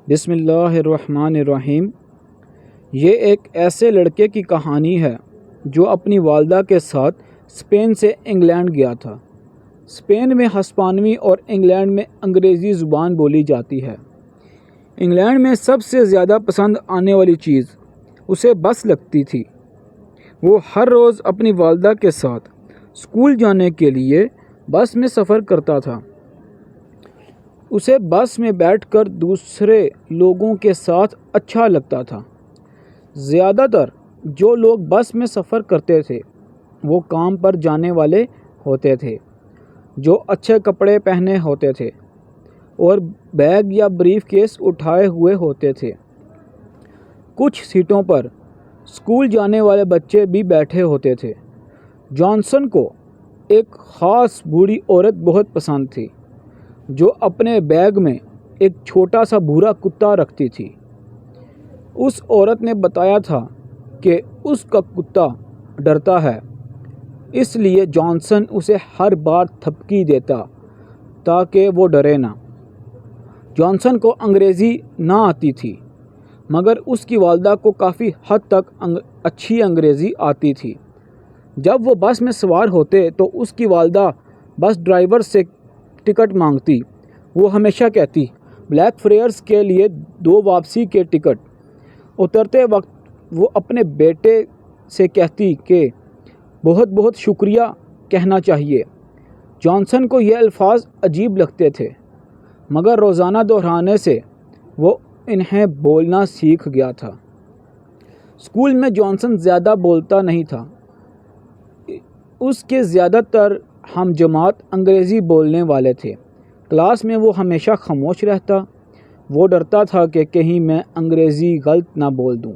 بسم اللہ الرحمن الرحیم۔ یہ ایک ایسے لڑکے کی کہانی ہے جو اپنی والدہ کے ساتھ اسپین سے انگلینڈ گیا تھا۔ اسپین میں ہسپانوی اور انگلینڈ میں انگریزی زبان بولی جاتی ہے۔ انگلینڈ میں سب سے زیادہ پسند آنے والی چیز اسے بس لگتی تھی۔ وہ ہر روز اپنی والدہ کے ساتھ اسکول جانے کے لیے بس میں سفر کرتا تھا۔ اسے بس میں بیٹھ کر دوسرے لوگوں کے ساتھ اچھا لگتا تھا۔ زیادہ تر جو لوگ بس میں سفر کرتے تھے وہ کام پر جانے والے ہوتے تھے جو اچھے کپڑے پہنے ہوتے تھے اور بیگ یا بریف کیس اٹھائے ہوئے ہوتے تھے۔ کچھ سیٹوں پر اسکول جانے والے بچے بھی بیٹھے ہوتے تھے۔ جانسن کو ایک خاص بوڑھی عورت بہت پسند تھی جو اپنے بیگ میں ایک چھوٹا سا بھورا کتا رکھتی تھی۔ اس عورت نے بتایا تھا کہ اس کا کتا ڈرتا ہے، اس لیے جانسن اسے ہر بار تھپکی دیتا تاکہ وہ ڈرے نہ۔ جانسن کو انگریزی نہ آتی تھی مگر اس کی والدہ کو کافی حد تک اچھی انگریزی آتی تھی۔ جب وہ بس میں سوار ہوتے تو اس کی والدہ بس ڈرائیور سے ٹکٹ مانگتی۔ وہ ہمیشہ کہتی، بلیک فریئرز کے لیے 2 واپسی کے ٹکٹ۔ اترتے وقت وہ اپنے بیٹے سے کہتی کہ بہت بہت شکریہ کہنا چاہیے۔ جانسن کو یہ الفاظ عجیب لگتے تھے مگر روزانہ دہرانے سے وہ انہیں بولنا سیکھ گیا تھا۔ اسکول میں جانسن زیادہ بولتا نہیں تھا۔ اس کے زیادہ تر ہم جماعت انگریزی بولنے والے تھے۔ کلاس میں وہ ہمیشہ خاموش رہتا۔ وہ ڈرتا تھا کہ کہیں میں انگریزی غلط نہ بول دوں۔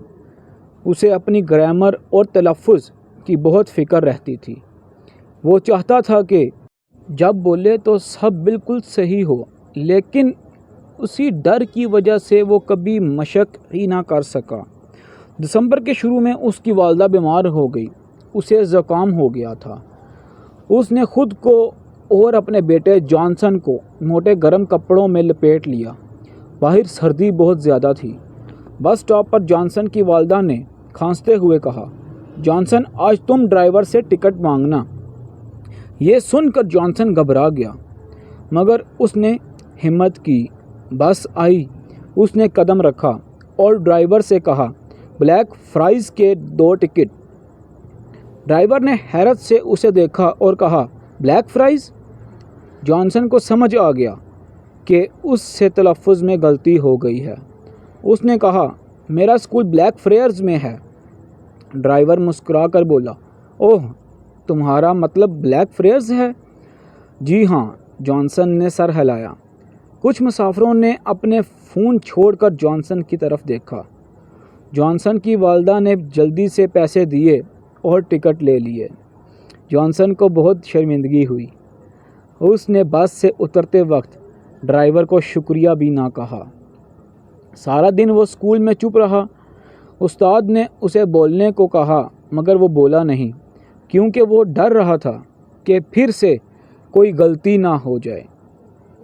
اسے اپنی گرامر اور تلفظ کی بہت فکر رہتی تھی۔ وہ چاہتا تھا کہ جب بولے تو سب بالکل صحیح ہو، لیکن اسی ڈر کی وجہ سے وہ کبھی مشق ہی نہ کر سکا۔ دسمبر کے شروع میں اس کی والدہ بیمار ہو گئی۔ اسے زکام ہو گیا تھا۔ اس نے خود کو اور اپنے بیٹے جانسن کو موٹے گرم کپڑوں میں لپیٹ لیا۔ باہر سردی بہت زیادہ تھی۔ بس اسٹاپ پر جانسن کی والدہ نے کھانستے ہوئے کہا، جانسن آج تم ڈرائیور سے ٹکٹ مانگنا۔ یہ سن کر جانسن گھبرا گیا مگر اس نے ہمت کی۔ بس آئی، اس نے قدم رکھا اور ڈرائیور سے کہا، بلیک فرائز کے 2 ٹکٹ۔ ڈرائیور نے حیرت سے اسے دیکھا اور کہا، بلیک فرائز؟ جانسن کو سمجھ آ گیا کہ اس سے تلفظ میں غلطی ہو گئی ہے۔ اس نے کہا، میرا اسکول بلیک فریئرز میں ہے۔ ڈرائیور مسکرا کر بولا، اوہ، تمہارا مطلب بلیک فریئرز ہے؟ جی ہاں، جانسن نے سر ہلایا۔ کچھ مسافروں نے اپنے فون چھوڑ کر جانسن کی طرف دیکھا۔ جانسن کی والدہ نے جلدی سے پیسے دیے اور ٹکٹ لے لیے۔ جانسن کو بہت شرمندگی ہوئی۔ اس نے بس سے اترتے وقت ڈرائیور کو شکریہ بھی نہ کہا۔ سارا دن وہ اسکول میں چپ رہا۔ استاد نے اسے بولنے کو کہا مگر وہ بولا نہیں کیونکہ وہ ڈر رہا تھا کہ پھر سے کوئی غلطی نہ ہو جائے۔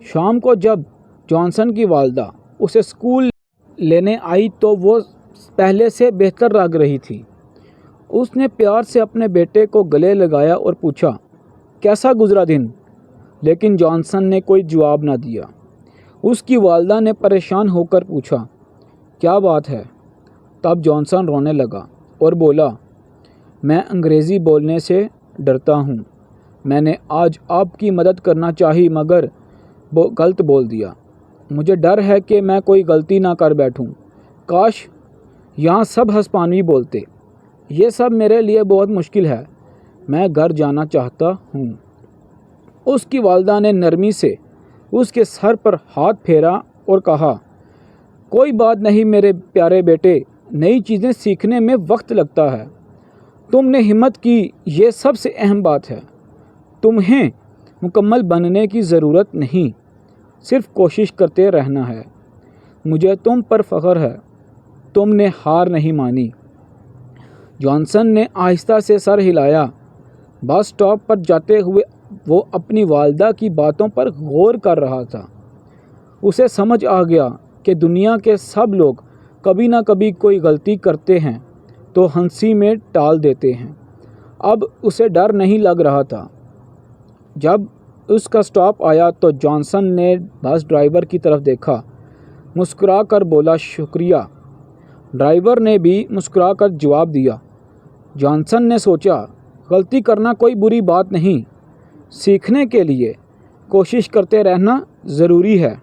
شام کو جب جانسن کی والدہ اسے اسکول لینے آئی تو وہ پہلے سے بہتر لگ رہی تھی۔ اس نے پیار سے اپنے بیٹے کو گلے لگایا اور پوچھا، کیسا گزرا دن؟ لیکن جانسن نے کوئی جواب نہ دیا۔ اس کی والدہ نے پریشان ہو کر پوچھا، کیا بات ہے؟ تب جانسن رونے لگا اور بولا، میں انگریزی بولنے سے ڈرتا ہوں۔ میں نے آج آپ کی مدد کرنا چاہی مگر غلط بول دیا۔ مجھے ڈر ہے کہ میں کوئی غلطی نہ کر بیٹھوں۔ کاش یہاں سب ہسپانوی بولتے۔ یہ سب میرے لیے بہت مشکل ہے۔ میں گھر جانا چاہتا ہوں۔ اس کی والدہ نے نرمی سے اس کے سر پر ہاتھ پھیرا اور کہا، کوئی بات نہیں میرے پیارے بیٹے، نئی چیزیں سیکھنے میں وقت لگتا ہے۔ تم نے ہمت کی، یہ سب سے اہم بات ہے۔ تمہیں مکمل بننے کی ضرورت نہیں، صرف کوشش کرتے رہنا ہے۔ مجھے تم پر فخر ہے، تم نے ہار نہیں مانی۔ جانسن نے آہستہ سے سر ہلایا۔ بس اسٹاپ پر جاتے ہوئے وہ اپنی والدہ کی باتوں پر غور کر رہا تھا۔ اسے سمجھ آ گیا کہ دنیا کے سب لوگ کبھی نہ کبھی کوئی غلطی کرتے ہیں تو ہنسی میں ٹال دیتے ہیں۔ اب اسے ڈر نہیں لگ رہا تھا۔ جب اس کا سٹاپ آیا تو جانسن نے بس ڈرائیور کی طرف دیکھا، مسکرا کر بولا شکریہ۔ ڈرائیور نے بھی مسکرا کر جواب دیا۔ جانسن نے سوچا، غلطی کرنا کوئی بری بات نہیں، سیکھنے کے لیے کوشش کرتے رہنا ضروری ہے۔